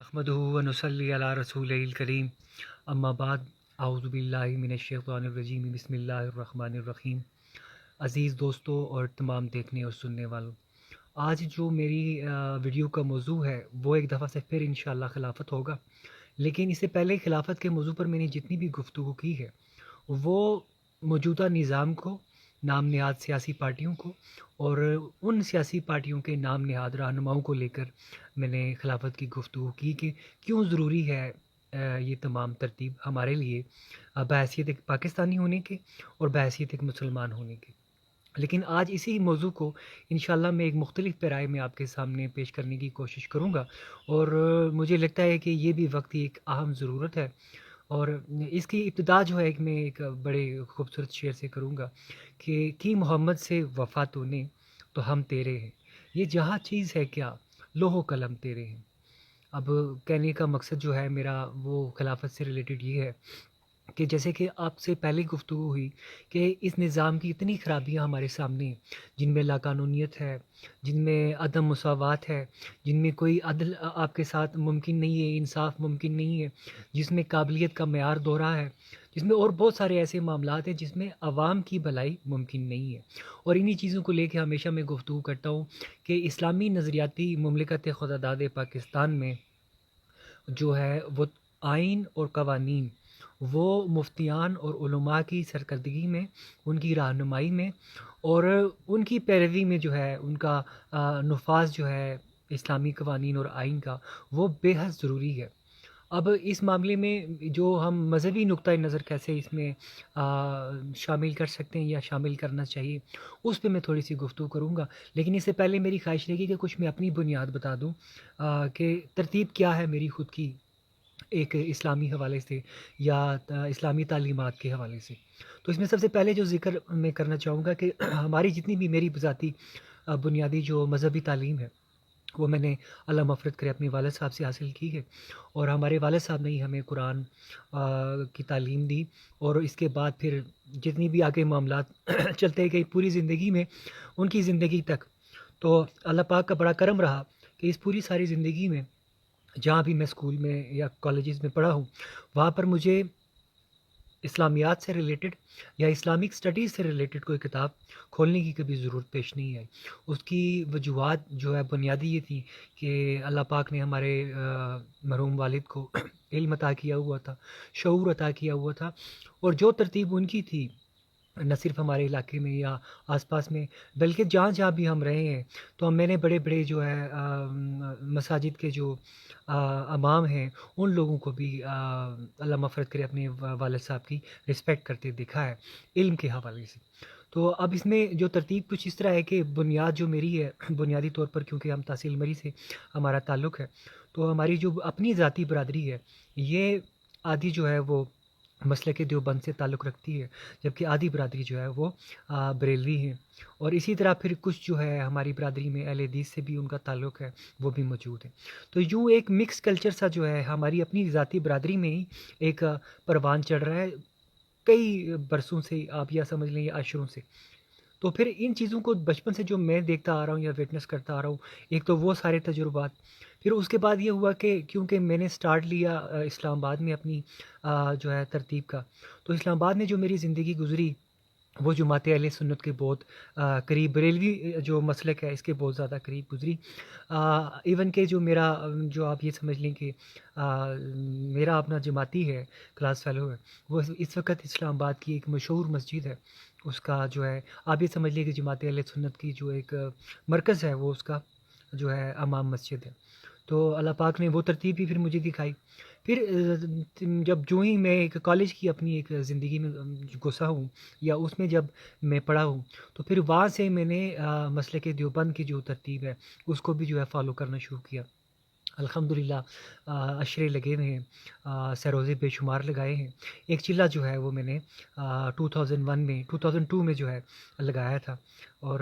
نحمدہ و نصلی علی رسولہ الکریم اما بعد اعوذ باللہ من الشیطان الرجیم بسم اللہ الرحمن الرحیم۔ عزیز دوستوں اور تمام دیکھنے اور سننے والوں، آج جو میری ویڈیو کا موضوع ہے وہ ایک دفعہ سے پھر انشاءاللہ خلافت ہوگا، لیکن اس سے پہلے خلافت کے موضوع پر میں نے جتنی بھی گفتگو کی ہے وہ موجودہ نظام کو، نام نہاد سیاسی پارٹیوں کو اور ان سیاسی پارٹیوں کے نام نہاد رہنماؤں کو لے کر میں نے خلافت کی گفتگو کی کہ کیوں ضروری ہے یہ تمام ترتیب ہمارے لیے بحیثیت ایک پاکستانی ہونے کے اور بحیثیت ایک مسلمان ہونے کے۔ لیکن آج اسی موضوع کو انشاءاللہ میں ایک مختلف پیرائے میں آپ کے سامنے پیش کرنے کی کوشش کروں گا، اور مجھے لگتا ہے کہ یہ بھی وقت کی ایک اہم ضرورت ہے، اور اس کی ابتدا جو ہے میں ایک بڑے خوبصورت شعر سے کروں گا کہ کی محمد سے وفا تو نے تو ہم تیرے ہیں، یہ جہاں چیز ہے کیا لوح و قلم تیرے ہیں۔ اب کہنے کا مقصد جو ہے میرا وہ خلافت سے ریلیٹڈ یہ ہے کہ جیسے کہ آپ سے پہلے گفتگو ہوئی کہ اس نظام کی اتنی خرابیاں ہمارے سامنے ہیں، جن میں لاقانونیت ہے، جن میں عدم مساوات ہے، جن میں کوئی عدل آپ کے ساتھ ممکن نہیں ہے، انصاف ممکن نہیں ہے، جس میں قابلیت کا معیار دوہرا ہے، جس میں اور بہت سارے ایسے معاملات ہیں جس میں عوام کی بھلائی ممکن نہیں ہے۔ اور انہی چیزوں کو لے کے ہمیشہ میں گفتگو کرتا ہوں کہ اسلامی نظریاتی مملکت خداداد پاکستان میں جو ہے وہ آئین اور قوانین وہ مفتیان اور علماء کی سرکردگی میں، ان کی رہنمائی میں اور ان کی پیروی میں جو ہے ان کا نفاذ جو ہے اسلامی قوانین اور آئین کا، وہ بے حد ضروری ہے۔ اب اس معاملے میں جو ہم مذہبی نقطۂ نظر کیسے اس میں شامل کر سکتے ہیں یا شامل کرنا چاہیے، اس پہ میں تھوڑی سی گفتگو کروں گا، لیکن اس سے پہلے میری خواہش رہے گی کہ کچھ میں اپنی بنیاد بتا دوں کہ ترتیب کیا ہے میری خود کی ایک اسلامی حوالے سے یا اسلامی تعلیمات کے حوالے سے۔ تو اس میں سب سے پہلے جو ذکر میں کرنا چاہوں گا کہ ہماری جتنی بھی میری ذاتی بنیادی جو مذہبی تعلیم ہے وہ میں نے اللہ مغفرت کرے اپنے والد صاحب سے حاصل کی ہے، اور ہمارے والد صاحب نے ہی ہمیں قرآن کی تعلیم دی، اور اس کے بعد پھر جتنی بھی آگے معاملات چلتے گئے پوری زندگی میں، ان کی زندگی تک تو اللہ پاک کا بڑا کرم رہا کہ اس پوری ساری زندگی میں جہاں بھی میں اسکول میں یا کالجز میں پڑھا ہوں، وہاں پر مجھے اسلامیات سے ریلیٹڈ یا اسلامک سٹڈیز سے ریلیٹڈ کوئی کتاب کھولنے کی کبھی ضرورت پیش نہیں آئی۔ اس کی وجوہات جو ہے بنیادی یہ تھی کہ اللہ پاک نے ہمارے مرحوم والد کو علم عطا کیا ہوا تھا، شعور عطا کیا ہوا تھا، اور جو ترتیب ان کی تھی نہ صرف ہمارے علاقے میں یا آس پاس میں بلکہ جہاں جہاں بھی ہم رہے ہیں، تو میں نے بڑے بڑے جو ہے مساجد کے جو امام ہیں ان لوگوں کو بھی اللہ مغفرت کرے اپنے والد صاحب کی رسپیکٹ کرتے دیکھا ہے علم کے حوالے سے۔ تو اب اس میں جو ترتیب کچھ اس طرح ہے کہ بنیاد جو میری ہے بنیادی طور پر، کیونکہ ہم تحصیل مری سے ہمارا تعلق ہے، تو ہماری جو اپنی ذاتی برادری ہے یہ آدھی جو ہے وہ مسلک دیوبند سے تعلق رکھتی ہے، جبکہ آدھی برادری جو ہے وہ بریلوی ہیں، اور اسی طرح پھر کچھ جو ہے ہماری برادری میں اہل حدیث سے بھی ان کا تعلق ہے، وہ بھی موجود ہے۔ تو یوں ایک مکس کلچر سا جو ہے ہماری اپنی ذاتی برادری میں ہی ایک پروان چڑھ رہا ہے کئی برسوں سے، آپ یا سمجھ لیں یا عشروں سے۔ تو پھر ان چیزوں کو بچپن سے جو میں دیکھتا آ رہا ہوں یا وٹنس کرتا آ رہا ہوں، ایک تو وہ سارے تجربات، پھر اس کے بعد یہ ہوا کہ کیونکہ میں نے سٹارٹ لیا اسلام آباد میں اپنی جو ہے ترتیب کا، تو اسلام آباد میں جو میری زندگی گزری وہ جماعت اہل سنت کے بہت قریب، بریلوی جو مسلک ہے اس کے بہت زیادہ قریب گزری۔ ایون کہ جو میرا جو آپ یہ سمجھ لیں کہ میرا اپنا جماعتی ہے، کلاس فیلو ہے، وہ اس وقت اسلام آباد کی ایک مشہور مسجد ہے، اس کا جو ہے آپ یہ سمجھ لیے کہ جماعت اہل سنت کی جو ایک مرکز ہے وہ اس کا جو ہے امام مسجد ہے۔ تو اللہ پاک نے وہ ترتیب بھی پھر مجھے دکھائی۔ پھر جب جو ہی میں ایک کالج کی اپنی ایک زندگی میں گھسا ہوں یا اس میں جب میں پڑھا ہوں، تو پھر وہاں سے میں نے مسلک دیوبند کی جو ترتیب ہے اس کو بھی جو ہے فالو کرنا شروع کیا۔ الحمدللہ اشرے لگے ہوئے ہیں، سروزے بے شمار لگائے ہیں۔ ایک چلہ جو ہے وہ میں نے 2001 میں 2002 میں جو ہے لگایا تھا، اور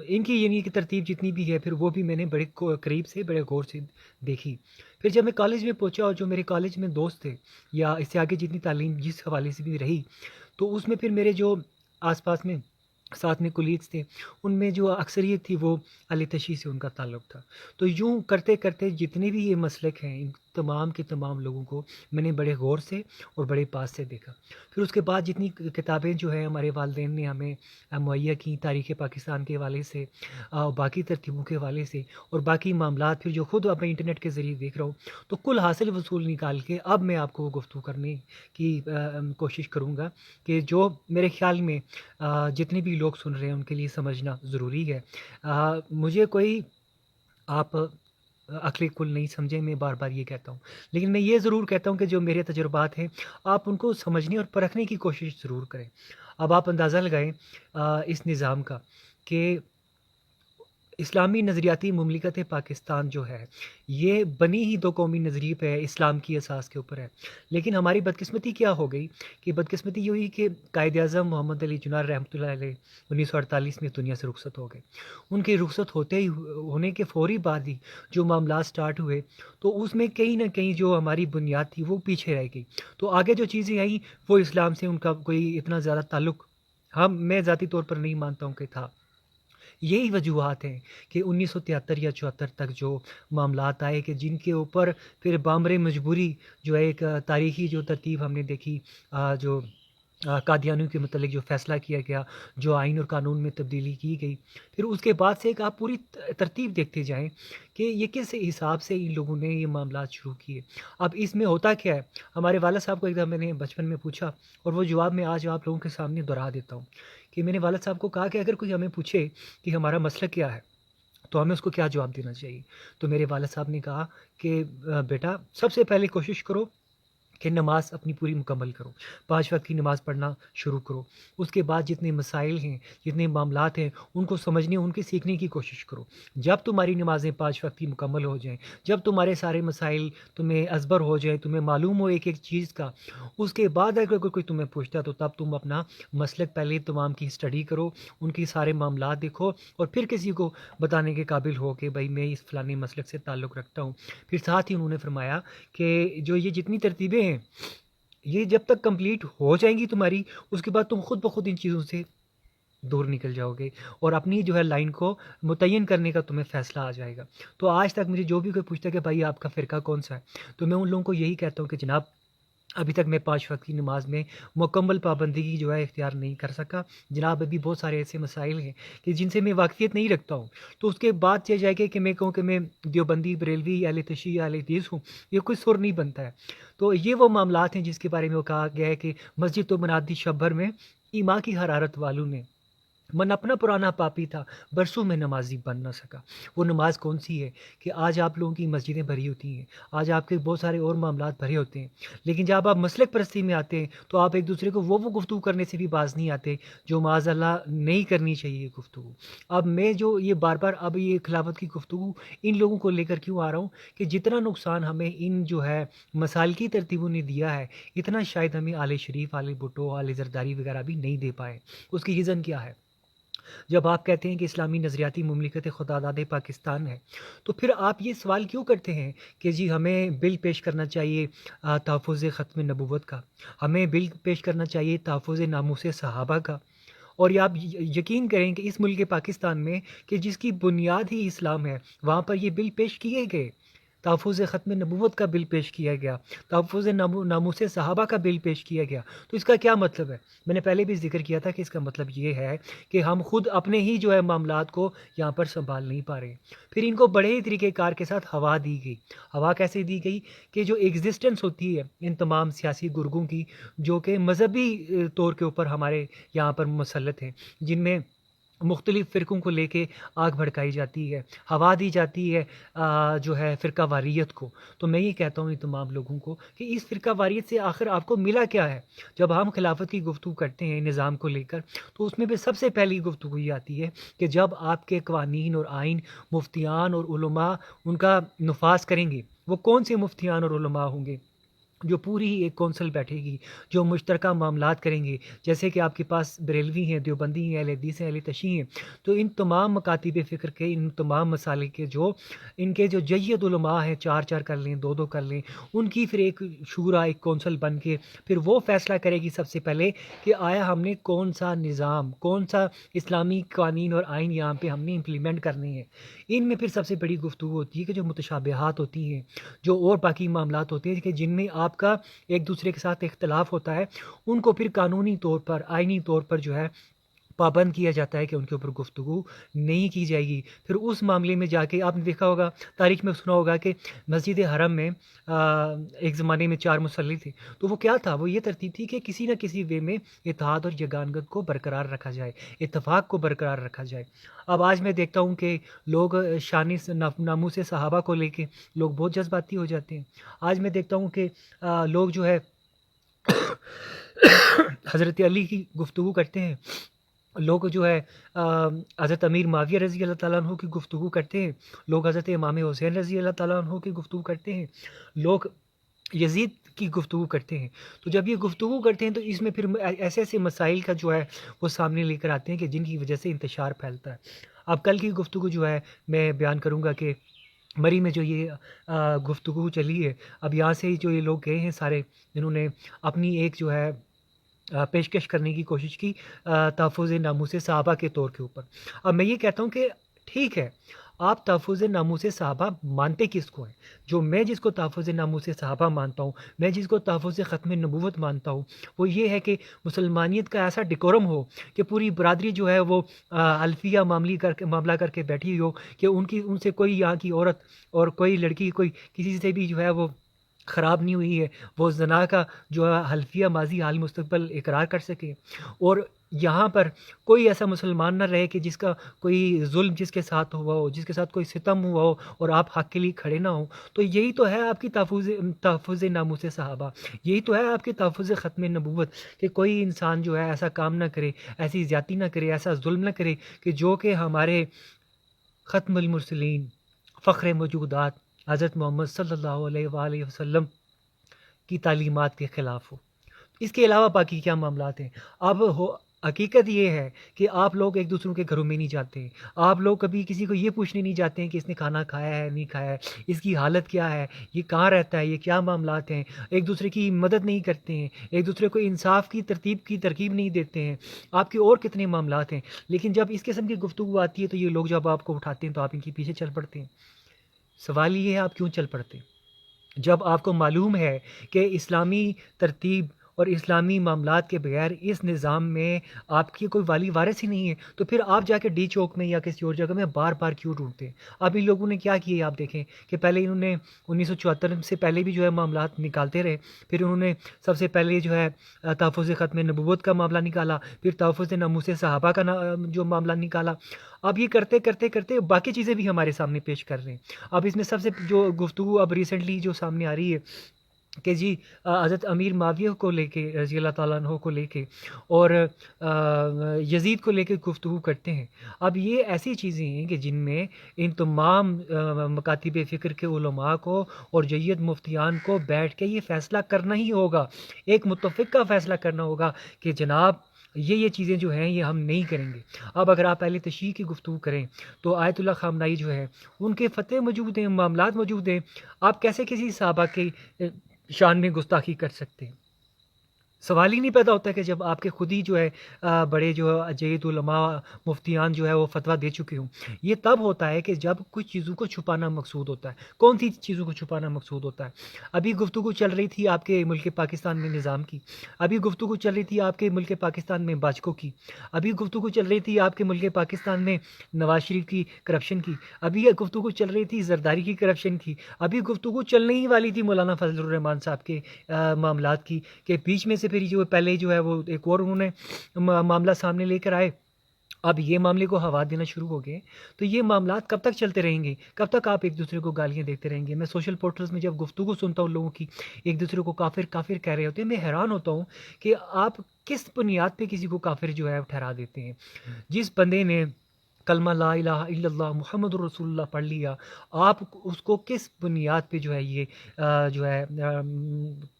ان کی یعنی کہ ترتیب جتنی بھی ہے پھر وہ بھی میں نے بڑے قریب سے بڑے غور سے دیکھی۔ پھر جب میں کالج میں پہنچا اور جو میرے کالج میں دوست تھے یا اس سے آگے جتنی تعلیم جس حوالے سے بھی رہی، تو اس میں پھر میرے جو آس پاس میں ساتھ میں کولیگس تھے، ان میں جو اکثریت تھی وہ اہل تشیع سے ان کا تعلق تھا۔ تو یوں کرتے کرتے جتنے بھی یہ مسلک ہیں، ان تمام کے تمام لوگوں کو میں نے بڑے غور سے اور بڑے پاس سے دیکھا۔ پھر اس کے بعد جتنی کتابیں جو ہیں ہمارے والدین نے ہمیں مہیا کی تاریخ پاکستان کے حوالے سے، باقی ترتیبوں کے حوالے سے اور باقی معاملات، پھر جو خود اپنے انٹرنیٹ کے ذریعے دیکھ رہا ہوں، تو کل حاصل وصول نکال کے اب میں آپ کو گفتگو کرنے کی کوشش کروں گا کہ جو میرے خیال میں جتنے بھی لوگ سن رہے ہیں ان کے لیے سمجھنا ضروری ہے۔ مجھے کوئی آپ عقل کل نہیں سمجھیں، میں بار بار یہ کہتا ہوں، لیکن میں یہ ضرور کہتا ہوں کہ جو میرے تجربات ہیں آپ ان کو سمجھنے اور پرکھنے کی کوشش ضرور کریں۔ اب آپ اندازہ لگائیں اس نظام کا کہ اسلامی نظریاتی مملکت پاکستان جو ہے یہ بنی ہی دو قومی نظریے پہ ہے، اسلام کی اساس کے اوپر ہے، لیکن ہماری بدقسمتی کیا ہو گئی کہ بدقسمتی یہ ہوئی کہ قائد اعظم محمد علی جناح رحمۃ اللہ علیہ 1948 میں دنیا سے رخصت ہو گئے۔ ان کے رخصت ہونے کے فوری بعد ہی جو معاملات سٹارٹ ہوئے تو اس میں کہیں نہ کہیں جو ہماری بنیاد تھی وہ پیچھے رہ گئی، تو آگے جو چیزیں آئیں وہ اسلام سے ان کا کوئی اتنا زیادہ تعلق میں ذاتی طور پر نہیں مانتا ہوں کہ تھا۔ یہی وجوہات ہیں کہ 1973 یا 74 تک جو معاملات آئے کہ جن کے اوپر پھر بامر مجبوری جو ہے ایک تاریخی جو ترتیب ہم نے دیکھی، جو قادیانیوں کے متعلق جو فیصلہ کیا گیا، جو آئین اور قانون میں تبدیلی کی گئی، پھر اس کے بعد سے ایک آپ پوری ترتیب دیکھتے جائیں کہ یہ کس حساب سے ان لوگوں نے یہ معاملات شروع کیے۔ اب اس میں ہوتا کیا ہے، ہمارے والد صاحب کو ایک دفعہ میں نے بچپن میں پوچھا اور وہ جواب میں آج آپ لوگوں کے سامنے دہرا دیتا ہوں کہ میں نے والد صاحب کو کہا کہ اگر کوئی ہمیں پوچھے کہ ہمارا مسلک کیا ہے تو ہمیں اس کو کیا جواب دینا چاہیے، تو میرے والد صاحب نے کہا کہ بیٹا سب سے پہلے کوشش کرو کہ نماز اپنی پوری مکمل کرو، 5 وقت کی نماز پڑھنا شروع کرو، اس کے بعد جتنے مسائل ہیں، جتنے معاملات ہیں ان کو سمجھنے، ان کے سیکھنے کی کوشش کرو۔ جب تمہاری نمازیں 5 وقت کی مکمل ہو جائیں، جب تمہارے سارے مسائل تمہیں ازبر ہو جائیں، تمہیں معلوم ہو ایک ایک چیز کا، اس کے بعد اگر کوئی تمہیں پوچھتا تو تب تم اپنا مسلک پہلے تمام کی اسٹڈی کرو، ان کی سارے معاملات دیکھو اور پھر کسی کو بتانے کے قابل ہو کہ بھائی میں اس فلانی مسلک سے تعلق رکھتا ہوں۔ پھر ساتھ ہی انہوں نے فرمایا کہ جو یہ جتنی ترتیبیں ہیں یہ جب تک کمپلیٹ ہو جائیں گی تمہاری، اس کے بعد تم خود بخود ان چیزوں سے دور نکل جاؤ گے اور اپنی جو ہے لائن کو متعین کرنے کا تمہیں فیصلہ آ جائے گا۔ تو آج تک مجھے جو بھی کوئی پوچھتا ہے کہ بھائی آپ کا فرقہ کون سا ہے، تو میں ان لوگوں کو یہی کہتا ہوں کہ جناب ابھی تک میں 5 وقت کی نماز میں مکمل پابندی کی جو ہے اختیار نہیں کر سکا جناب، ابھی بہت سارے ایسے مسائل ہیں کہ جن سے میں واقفیت نہیں رکھتا ہوں، تو اس کے بعد یہ جائے گا کہ میں کہوں کہ میں دیوبندی، بریلوی، اہل تشیع، اہل حدیث ہوں، یہ کوئی سر نہیں بنتا ہے۔ تو یہ وہ معاملات ہیں جس کے بارے میں وہ کہا گیا ہے کہ مسجد تو بنا دی شب بھر میں، ایمان کی حرارت والوں نے، من اپنا پرانا پاپی تھا برسوں میں نمازی بن نہ سکا۔ وہ نماز کون سی ہے کہ آج آپ لوگوں کی مسجدیں بھری ہوتی ہیں، آج آپ کے بہت سارے اور معاملات بھرے ہوتے ہیں، لیکن جب آپ مسلک پرستی میں آتے ہیں تو آپ ایک دوسرے کو وہ گفتگو کرنے سے بھی باز نہیں آتے جو معاذ اللہ نہیں کرنی چاہیے گفتگو۔ اب میں جو یہ بار بار اب یہ خلافت کی گفتگو ان لوگوں کو لے کر کیوں آ رہا ہوں کہ جتنا نقصان ہمیں ان جو ہے مسائل کی ترتیبوں نے دیا ہے، اتنا شاید ہمیں آل شریف، آل بھٹو، آل زرداری وغیرہ بھی نہیں دے پائے۔ اس کی ریزن کیا ہے؟ جب آپ کہتے ہیں کہ اسلامی نظریاتی مملکت خداداد پاکستان ہے تو پھر آپ یہ سوال کیوں کرتے ہیں کہ جی ہمیں بل پیش کرنا چاہیے تحفظ ختم نبوت کا، ہمیں بل پیش کرنا چاہیے تحفظ ناموس صحابہ کا، اور یہ آپ یقین کریں کہ اس ملک پاکستان میں کہ جس کی بنیاد ہی اسلام ہے وہاں پر یہ بل پیش کیے گئے، تحفظ ختم نبوت کا بل پیش کیا گیا، تحفظ ناموس صحابہ کا بل پیش کیا گیا۔ تو اس کا کیا مطلب ہے؟ میں نے پہلے بھی ذکر کیا تھا کہ اس کا مطلب یہ ہے کہ ہم خود اپنے ہی جو ہے معاملات کو یہاں پر سنبھال نہیں پا رہے۔ پھر ان کو بڑے ہی طریقہ کار کے ساتھ ہوا دی گئی۔ ہوا کیسے دی گئی کہ جو ایگزسٹنس ہوتی ہے ان تمام سیاسی گروہوں کی جو کہ مذہبی طور کے اوپر ہمارے یہاں پر مسلط ہیں، جن میں مختلف فرقوں کو لے کے آگ بھڑکائی جاتی ہے، ہوا دی جاتی ہے جو ہے فرقہ واریت کو۔ تو میں یہ کہتا ہوں ان تمام لوگوں کو کہ اس فرقہ واریت سے آخر آپ کو ملا کیا ہے؟ جب ہم خلافت کی گفتگو کرتے ہیں نظام کو لے کر تو اس میں بھی سب سے پہلی گفتگو یہ آتی ہے کہ جب آپ کے قوانین اور آئین مفتیان اور علماء ان کا نفاذ کریں گے، وہ کون سے مفتیان اور علماء ہوں گے؟ جو پوری ایک کونسل بیٹھے گی، جو مشترکہ معاملات کریں گے، جیسے کہ آپ کے پاس بریلوی ہیں، دیوبندی ہیں، اہل حدیث ہیں، اہل تشیع ہیں، تو ان تمام مکاتب فکر کے، ان تمام مسالک کے جو ان کے جو جید علماء ہیں، چار چار کر لیں، دو دو کر لیں، ان کی پھر ایک شورا، ایک کونسل بن کے پھر وہ فیصلہ کرے گی سب سے پہلے کہ آیا ہم نے کون سا نظام، کون سا اسلامی قوانین اور آئین یہاں پہ ہم نے امپلیمنٹ کرنے ہیں۔ ان میں پھر سب سے بڑی گفتگو ہوتی ہے کہ جو متشابہات ہوتی ہیں، جو اور باقی معاملات ہوتے ہیں کہ جن میں آپ کا ایک دوسرے کے ساتھ اختلاف ہوتا ہے، ان کو پھر قانونی طور پر، آئینی طور پر جو ہے پابند کیا جاتا ہے کہ ان کے اوپر گفتگو نہیں کی جائے گی۔ پھر اس معاملے میں جا کے آپ نے دیکھا ہوگا، تاریخ میں سنا ہوگا کہ مسجد حرم میں ایک زمانے میں 4 مصلی تھے، تو وہ کیا تھا؟ وہ یہ ترتیب تھی کہ کسی نہ کسی وے میں اتحاد اور یگانگت کو برقرار رکھا جائے، اتفاق کو برقرار رکھا جائے۔ اب آج میں دیکھتا ہوں کہ لوگ شان ناموس صحابہ کو لے کے لوگ بہت جذباتی ہو جاتے ہیں۔ آج میں دیکھتا ہوں کہ لوگ جو ہے حضرت علی کی گفتگو کرتے ہیں، لوگ جو ہے حضرت امیر معاویہ رضی اللہ تعالیٰ عنہ کی گفتگو کرتے ہیں، لوگ حضرت امام حسین رضی اللہ تعالیٰ عنہ کی گفتگو کرتے ہیں، لوگ یزید کی گفتگو کرتے ہیں۔ تو جب یہ گفتگو کرتے ہیں تو اس میں پھر ایسے ایسے مسائل کا جو ہے وہ سامنے لے کر آتے ہیں کہ جن کی وجہ سے انتشار پھیلتا ہے۔ اب کل کی گفتگو جو ہے میں بیان کروں گا کہ مری میں جو یہ گفتگو چلی ہے، اب یہاں سے جو یہ لوگ گئے ہیں سارے، جنہوں نے اپنی ایک جو ہے پیشکش کرنے کی کوشش کی تحفظ ناموس صحابہ کے طور کے اوپر۔ اب میں یہ کہتا ہوں کہ ٹھیک ہے، آپ تحفظ ناموس صحابہ مانتے کس کو ہیں؟ جو میں جس کو تحفظ ناموس صحابہ مانتا ہوں، میں جس کو تحفظ ختم نبوت مانتا ہوں، وہ یہ ہے کہ مسلمانیت کا ایسا ڈیکورم ہو کہ پوری برادری جو ہے وہ الفیہ معاملہ کر کے بیٹھی ہو کہ ان سے کوئی یہاں کی عورت اور کوئی لڑکی، کوئی کسی سے بھی جو ہے وہ خراب نہیں ہوئی ہے، وہ زنا کا جو ہے حلفیہ ماضی حال مستقبل اقرار کر سکے، اور یہاں پر کوئی ایسا مسلمان نہ رہے کہ جس کا کوئی ظلم جس کے ساتھ ہوا ہو، جس کے ساتھ کوئی ستم ہوا ہو اور آپ حق کے لیے کھڑے نہ ہوں۔ تو یہی تو ہے آپ کی تحفظ ناموس صحابہ، یہی تو ہے آپ کی تحفظ ختم نبوت، کہ کوئی انسان جو ہے ایسا کام نہ کرے، ایسی زیادتی نہ کرے، ایسا ظلم نہ کرے کہ جو کہ ہمارے ختم المرسلین، فخر موجودات حضرت محمد صلی اللہ علیہ وآلہ وسلم کی تعلیمات کے خلاف ہو۔ اس کے علاوہ باقی کیا معاملات ہیں؟ اب حقیقت یہ ہے کہ آپ لوگ ایک دوسروں کے گھروں میں نہیں جاتے ہیں، آپ لوگ کبھی کسی کو یہ پوچھنے نہیں جاتے ہیں کہ اس نے کھانا کھایا ہے نہیں کھایا ہے، اس کی حالت کیا ہے، یہ کہاں رہتا ہے، یہ کیا معاملات ہیں، ایک دوسرے کی مدد نہیں کرتے ہیں، ایک دوسرے کو انصاف کی ترکیب نہیں دیتے ہیں۔ آپ کے اور کتنے معاملات ہیں، لیکن جب اس قسم کی گفتگو آتی ہے تو یہ لوگ جب آپ کو اٹھاتے ہیں تو آپ ان کے پیچھے چل پڑتے ہیں۔ سوال یہ ہے آپ کیوں چل پڑتے ہیں؟ جب آپ کو معلوم ہے کہ اسلامی ترتیب اور اسلامی معاملات کے بغیر اس نظام میں آپ کی کوئی والی وارث ہی نہیں ہے، تو پھر آپ جا کے ڈی چوک میں یا کسی اور جگہ میں بار بار کیوں ڈھونڈتے ہیں؟ اب ان لوگوں نے کیا کیا آپ دیکھیں کہ پہلے انہوں نے 1974 سے پہلے بھی جو ہے معاملات نکالتے رہے، پھر انہوں نے سب سے پہلے جو ہے تحفظ ختم نبوت کا معاملہ نکالا، پھر تحفظ ناموس صحابہ کا جو معاملہ نکالا۔ اب یہ کرتے کرتے کرتے باقی چیزیں بھی ہمارے سامنے پیش کر رہے ہیں۔ اب اس میں سب سے جو گفتگو اب ریسنٹلی جو سامنے آ رہی ہے کہ جی حضرت امیر معاویہ کو لے کے رضی اللہ تعالیٰ عنہ کو لے کے اور یزید کو لے کے گفتگو کرتے ہیں۔ اب یہ ایسی چیزیں ہیں کہ جن میں ان تمام مکاتب فکر کے علماء کو اور جید مفتیان کو بیٹھ کے یہ فیصلہ کرنا ہی ہوگا، ایک متفقہ فیصلہ کرنا ہوگا کہ جناب یہ چیزیں جو ہیں یہ ہم نہیں کریں گے۔ اب اگر آپ اہل تشیع کی گفتگو کریں تو آیت اللہ خامنائی جو ہے ان کے فتح موجود ہیں، معاملات موجود ہیں، آپ کیسے کسی صحابہ کی شان میں گستاخی کر سکتے ہیں؟ سوال ہی نہیں پیدا ہوتا کہ جب آپ کے خود ہی جو ہے بڑے جو جید علماء مفتیان جو ہے وہ فتویٰ دے چکے ہوں۔ یہ تب ہوتا ہے کہ جب کچھ چیزوں کو چھپانا مقصود ہوتا ہے۔ کون سی چیزوں کو چھپانا مقصود ہوتا ہے؟ ابھی گفتگو چل رہی تھی آپ کے ملک پاکستان میں نظام کی، ابھی گفتگو چل رہی تھی آپ کے ملک پاکستان میں باجکوں کی، ابھی گفتگو چل رہی تھی آپ کے ملک پاکستان میں نواز شریف کی کرپشن کی، ابھی یہ گفتگو چل رہی تھی زرداری کی کرپشن کی، ابھی گفتگو چلنے ہی والی تھی مولانا فضل الرحمان صاحب کے معاملات کی، کہ بیچ میں سے پھر جو پہلے جو ہے وہ ایک اور انہوں نے معاملہ سامنے لے کر آئے، اب یہ معاملے کو ہوا دینا شروع ہو گئے۔ تو یہ معاملات کب تک چلتے رہیں گے؟ کب تک آپ ایک دوسرے کو گالیاں دیتے رہیں گے؟ میں سوشل پورٹلز میں جب گفتگو سنتا ہوں لوگوں کی، ایک دوسرے کو کافر کافر کہہ رہے ہوتے ہیں، میں حیران ہوتا ہوں کہ آپ کس بنیاد پہ کسی کو کافر جو ہے ٹھہرا دیتے ہیں؟ جس بندے نے کلمہ لا الہ الا اللہ محمد الرسول اللہ پڑھ لیا، آپ اس کو کس بنیاد پہ جو ہے یہ جو ہے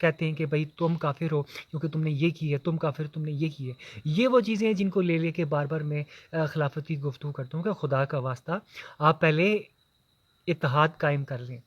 کہتے ہیں کہ بھائی تم کافر ہو کیونکہ تم نے یہ کی ہے، تم کافر تم نے یہ کی ہے؟ یہ وہ چیزیں ہیں جن کو لے لے کے بار بار میں خلافت کی گفتگو کرتا ہوں کہ خدا کا واسطہ آپ پہلے اتحاد قائم کر لیں۔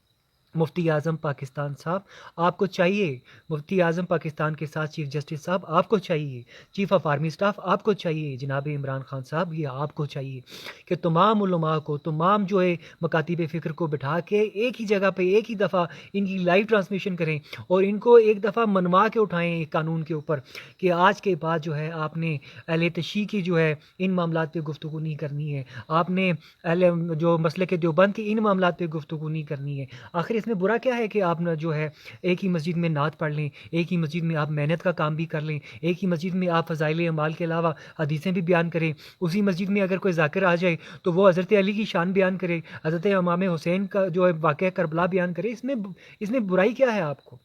مفتی اعظم پاکستان صاحب آپ کو چاہیے، مفتی اعظم پاکستان کے ساتھ چیف جسٹس صاحب آپ کو چاہیے، چیف آف آرمی اسٹاف آپ کو چاہیے، جناب عمران خان صاحب یہ آپ کو چاہیے کہ تمام علماء کو، تمام جو ہے مکاتب فکر کو بٹھا کے ایک ہی جگہ پہ ایک ہی دفعہ ان کی لائیو ٹرانسمیشن کریں اور ان کو ایک دفعہ منوا کے اٹھائیں ایک قانون کے اوپر کہ آج کے بعد جو ہے آپ نے اہل تشیع کی جو ہے ان معاملات پہ گفتگو نہیں کرنی ہے، آپ نے اہل جو مسلک دیوبند کی ان معاملات پہ گفتگو نہیں کرنی ہے۔ آخر اس میں برا کیا ہے کہ آپ نہ جو ہے ایک ہی مسجد میں نعت پڑھ لیں، ایک ہی مسجد میں آپ محنت کا کام بھی کر لیں، ایک ہی مسجد میں آپ فضائل اعمال کے علاوہ حدیثیں بھی بیان کریں، اسی مسجد میں اگر کوئی ذاکر آ جائے تو وہ حضرت علی کی شان بیان کرے، حضرت امام حسین کا جو ہے واقعہ کربلا بیان کرے، اس میں برائی کیا ہے آپ کو؟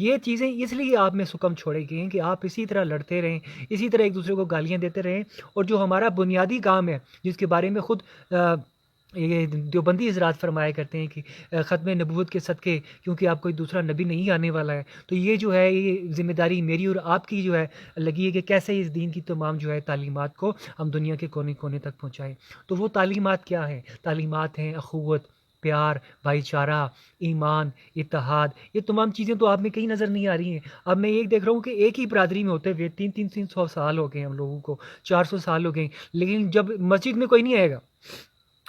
یہ چیزیں اس لیے آپ میں سکم چھوڑے گئے ہیں کہ آپ اسی طرح لڑتے رہیں، اسی طرح ایک دوسرے کو گالیاں دیتے رہیں، اور جو ہمارا بنیادی کام ہے جس کے بارے میں خود یہ دیوبندی حضرات فرمایا کرتے ہیں کہ ختم نبوت کے صدقے کیونکہ آپ کوئی دوسرا نبی نہیں آنے والا ہے، تو یہ جو ہے یہ ذمہ داری میری اور آپ کی جو ہے لگی ہے کہ کیسے اس دین کی تمام جو ہے تعلیمات کو ہم دنیا کے کونے کونے تک پہنچائیں۔ تو وہ تعلیمات کیا ہیں؟ تعلیمات ہیں اخوت، پیار، بھائی چارہ، ایمان، اتحاد، یہ تمام چیزیں تو آپ میں کہیں نظر نہیں آ رہی ہیں۔ اب میں ایک دیکھ رہا ہوں کہ ایک ہی برادری میں ہوتے ہوئے 300 سال ہو گئے ہم لوگوں کو، 400 سال ہو گئے، لیکن جب مسجد میں کوئی نہیں آئے گا،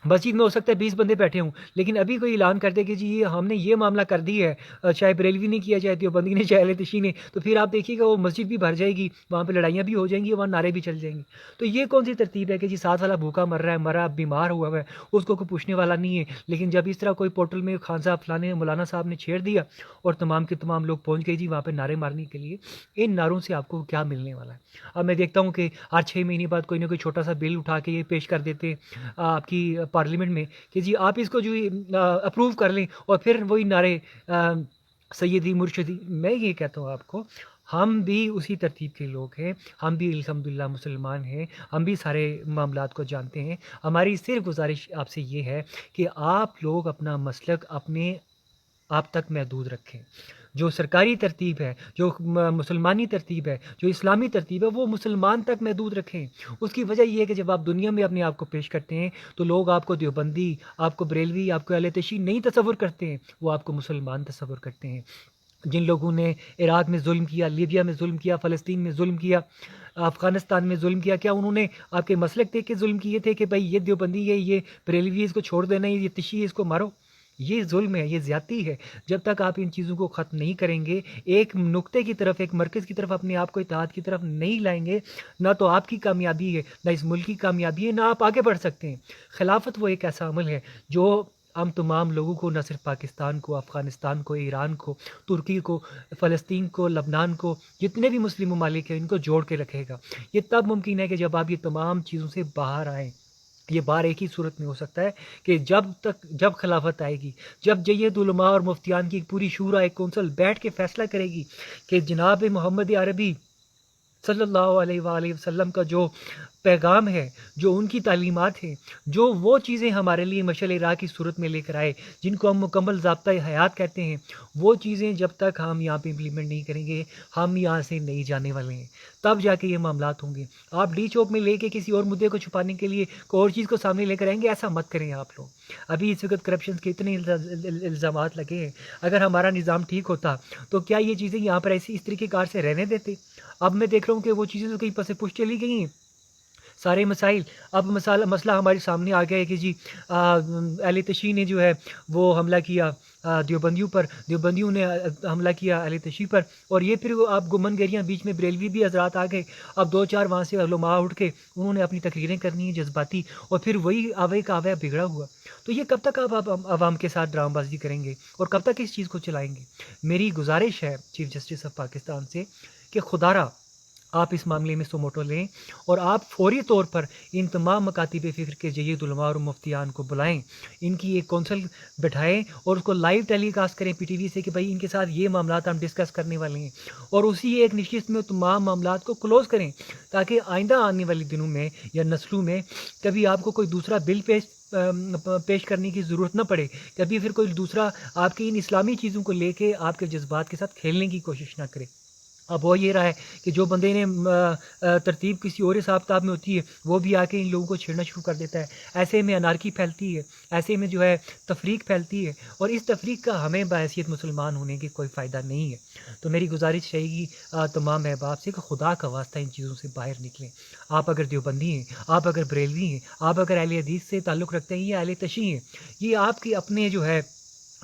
مسجد میں ہو سکتا ہے 20 بندے بیٹھے ہوں، لیکن ابھی کوئی اعلان کر دے کہ جی یہ ہم نے یہ معاملہ کر دی ہے، چاہے بریلوی نے کیا، چاہے دیوبندی نے، چاہے اہل تشیع نے، تو پھر آپ دیکھیے گا وہ مسجد بھی بھر جائے گی، وہاں پہ لڑائیاں بھی ہو جائیں گی، وہاں نعرے بھی چل جائیں گے۔ تو یہ کون سی ترتیب ہے کہ جی ساتھ والا بھوکا مر رہا ہے، مرا بیمار ہوا ہے، اس کو کوئی پوچھنے والا نہیں ہے، لیکن جب اس طرح کوئی پورٹل میں خان صاحب فلانے مولانا صاحب نے چھیڑ دیا اور تمام کے تمام لوگ پہنچ گئے جی وہاں پہ نعرے مارنے کے لیے، ان نعروں سے آپ کو کیا ملنے والا ہے؟ اب میں دیکھتا ہوں کہ ہر 6 مہینے بعد کوئی نہ کوئی چھوٹا سا بل اٹھا کے یہ پیش کر دیتے ہیں آپ کی پارلیمنٹ میں کہ جی آپ اس کو جو اپروو کر لیں، اور پھر وہی نعرے سیدی مرشدی۔ میں یہ کہتا ہوں آپ کو، ہم بھی اسی ترتیب کے لوگ ہیں، ہم بھی الحمدللہ مسلمان ہیں، ہم بھی سارے معاملات کو جانتے ہیں۔ ہماری صرف گزارش آپ سے یہ ہے کہ آپ لوگ اپنا مسلک اپنے آپ تک محدود رکھیں، جو سرکاری ترتیب ہے، جو مسلمانی ترتیب ہے، جو اسلامی ترتیب ہے، وہ مسلمان تک محدود رکھیں۔ اس کی وجہ یہ ہے کہ جب آپ دنیا میں اپنے آپ کو پیش کرتے ہیں تو لوگ آپ کو دیوبندی، آپ کو بریلوی، آپ کو اہل تشیع نہیں تصور کرتے ہیں، وہ آپ کو مسلمان تصور کرتے ہیں۔ جن لوگوں نے عراق میں ظلم کیا، لیبیا میں ظلم کیا، فلسطین میں ظلم کیا، افغانستان میں ظلم کیا، کیا انہوں نے آپ کے مسلک دیکھ کے ظلم کیے تھے کہ بھائی یہ دیوبندی ہے، یہ بریلوی ہے، اس کو چھوڑ دینا ہے، یہ تشیع ہے، اس کو مارو؟ یہ ظلم ہے، یہ زیادتی ہے۔ جب تک آپ ان چیزوں کو ختم نہیں کریں گے، ایک نقطے کی طرف، ایک مرکز کی طرف اپنے آپ کو اتحاد کی طرف نہیں لائیں گے، نہ تو آپ کی کامیابی ہے، نہ اس ملک کی کامیابی ہے، نہ آپ آگے بڑھ سکتے ہیں۔ خلافت وہ ایک ایسا عمل ہے جو ہم تمام لوگوں کو، نہ صرف پاکستان کو، افغانستان کو، ایران کو، ترکی کو، فلسطین کو، لبنان کو، جتنے بھی مسلم ممالک ہیں ان کو جوڑ کے رکھے گا۔ یہ تب ممکن ہے کہ جب آپ یہ تمام چیزوں سے باہر آئیں۔ یہ باہر ایک ہی صورت میں ہو سکتا ہے کہ جب خلافت آئے گی، جب جید علماء اور مفتیان کی پوری شورا ایک کونسل بیٹھ کے فیصلہ کرے گی کہ جناب محمد عربی صلی اللہ علیہ وآلہ وسلم کا جو پیغام ہے، جو ان کی تعلیمات ہیں، جو وہ چیزیں ہمارے لیے مشعل راہ کی صورت میں لے کر آئے، جن کو ہم مکمل ضابطہ حیات کہتے ہیں، وہ چیزیں جب تک ہم یہاں پہ امپلیمنٹ نہیں کریں گے، ہم یہاں سے نہیں جانے والے ہیں۔ تب جا کے یہ معاملات ہوں گے۔ آپ ڈی چوک میں لے کے کسی اور مدعے کو چھپانے کے لیے کوئی اور چیز کو سامنے لے کر آئیں گے، ایسا مت کریں آپ لوگ۔ ابھی اس وقت کرپشن کے اتنے الزامات لگے ہیں، اگر ہمارا نظام ٹھیک ہوتا تو کیا یہ چیزیں یہاں پر ایسی اس طریقے کار سے رہنے دیتے؟ اب میں دیکھ رہا ہوں کہ وہ چیزیں تو کہیں پس پش چلی گئی ہیں، سارے مسائل۔ اب مسئلہ ہمارے سامنے آ گیا ہے کہ جی اہل تشیع نے جو ہے وہ حملہ کیا دیوبندیوں پر، دیوبندیوں نے حملہ کیا اہل تشیع پر، اور یہ پھر آپ گمن گیریاں، بیچ میں بریلوی بھی حضرات آ گئے۔ اب 2-4 وہاں سے علماء اٹھ کے انہوں نے اپنی تقریریں کرنی ہیں جذباتی، اور پھر وہی آوے کا آوے بگڑا ہوا۔ تو یہ کب تک آپ عوام کے ساتھ ڈرامہ بازی کریں گے اور کب تک اس چیز کو چلائیں گے؟ میری گزارش ہے چیف جسٹس آف پاکستان سے کہ خدا را آپ اس معاملے میں سو موٹو لیں اور آپ فوری طور پر ان تمام مکاتب فکر کے جید علماء اور مفتیان کو بلائیں، ان کی ایک کونسل بٹھائیں اور اس کو لائیو ٹیلی کاسٹ کریں پی ٹی وی سے کہ بھائی ان کے ساتھ یہ معاملات ہم ڈسکس کرنے والے ہیں، اور اسی ایک نشست میں تمام معاملات کو کلوز کریں، تاکہ آئندہ آنے والے دنوں میں یا نسلوں میں کبھی آپ کو کوئی دوسرا بل پیش کرنے کی ضرورت نہ پڑے، کبھی پھر کوئی دوسرا آپ کی ان اسلامی چیزوں کو لے کے آپ کے جذبات کے ساتھ کھیلنے کی کوشش نہ کرے۔ اب وہ یہ رہا ہے کہ جو بندے نے ترتیب کسی اور حساب کتاب میں ہوتی ہے وہ بھی آ کے ان لوگوں کو چھیڑنا شروع کر دیتا ہے، ایسے میں انارکی پھیلتی ہے، ایسے میں جو ہے تفریق پھیلتی ہے، اور اس تفریق کا ہمیں بحیثیت مسلمان ہونے کی کوئی فائدہ نہیں ہے۔ تو میری گزارش رہے گی تمام احباب سے کہ خدا کا واسطہ ان چیزوں سے باہر نکلیں۔ آپ اگر دیوبندی ہیں، آپ اگر بریلوی ہیں، آپ اگر اہل حدیث سے تعلق رکھتے ہیں یا اہل تشیع ہیں، یہ آپ کے اپنے جو ہے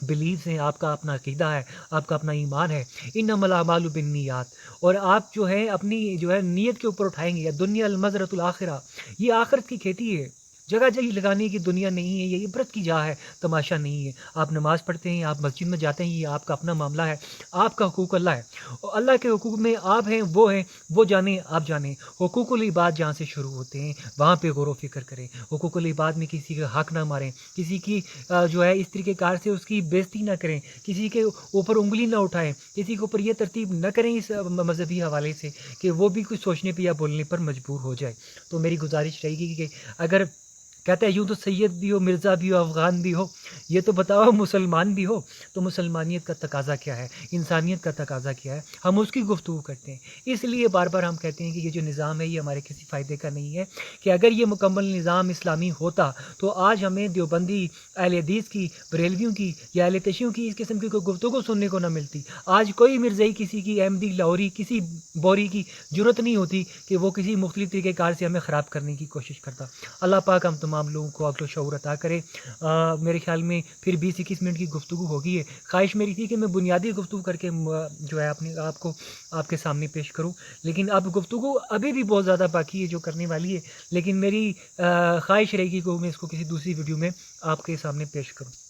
بلیفز ہیں، آپ کا اپنا عقیدہ ہے، آپ کا اپنا ایمان ہے، انما الاعمال بالنیات، اور آپ جو ہے اپنی جو ہے نیت کے اوپر اٹھائیں گے، یا دنیا المزرۃ الاخرہ، یہ آخرت کی کھیتی ہے، جگہ جگہ لگانے کی دنیا نہیں ہے، یہ عبرت کی جا ہے، تماشا نہیں ہے۔ آپ نماز پڑھتے ہیں، آپ مسجد میں جاتے ہیں، یہ آپ کا اپنا معاملہ ہے، آپ کا حقوق اللہ ہے، اور اللہ کے حقوق میں آپ ہیں، وہ جانیں، آپ جانیں۔ حقوق العباد جہاں سے شروع ہوتے ہیں وہاں پہ غور و فکر کریں۔ حقوق العباد میں کسی کا حق نہ ماریں، کسی کی جو ہے اس طریقے کار سے اس کی بےزتی نہ کریں، کسی کے اوپر انگلی نہ اٹھائیں، کسی کے اوپر یہ ترتیب نہ کریں اس مذہبی حوالے سے کہ وہ بھی کچھ سوچنے پہ یا بولنے پر مجبور ہو جائے۔ تو میری گزارش رہے گی کہ اگر کہتا ہے یوں تو سید بھی ہو، مرزا بھی ہو، افغان بھی ہو، یہ تو بتاؤ مسلمان بھی ہو، تو مسلمانیت کا تقاضا کیا ہے، انسانیت کا تقاضا کیا ہے، ہم اس کی گفتگو کرتے ہیں۔ اس لیے بار بار ہم کہتے ہیں کہ یہ جو نظام ہے یہ ہمارے کسی فائدے کا نہیں ہے، کہ اگر یہ مکمل نظام اسلامی ہوتا تو آج ہمیں دیوبندی، اہل حدیث کی، بریلویوں کی یا اہل تشیعوں کی اس قسم کی کوئی گفتگو سننے کو نہ ملتی۔ آج کوئی مرزائی کسی کی، احمدی، لاہوری، کسی بوری کی جرت نہیں ہوتی کہ وہ کسی مختلف طریقے کار سے ہمیں خراب کرنے کی کوشش کرتا۔ اللہ پاک ہم تمام لوگوں کو عقل و شعور عطا کرے۔ میرے خیال میں پھر 20-21 منٹ کی گفتگو ہوگی ہے، خواہش میری تھی کہ میں بنیادی گفتگو کر کے جو ہے اپنے آپ کو آپ کے سامنے پیش کروں، لیکن اب گفتگو ابھی بھی بہت زیادہ باقی ہے جو کرنے والی ہے، لیکن میری خواہش رہے گی کہ میں اس کو کسی دوسری ویڈیو میں آپ کے سامنے پیش کروں۔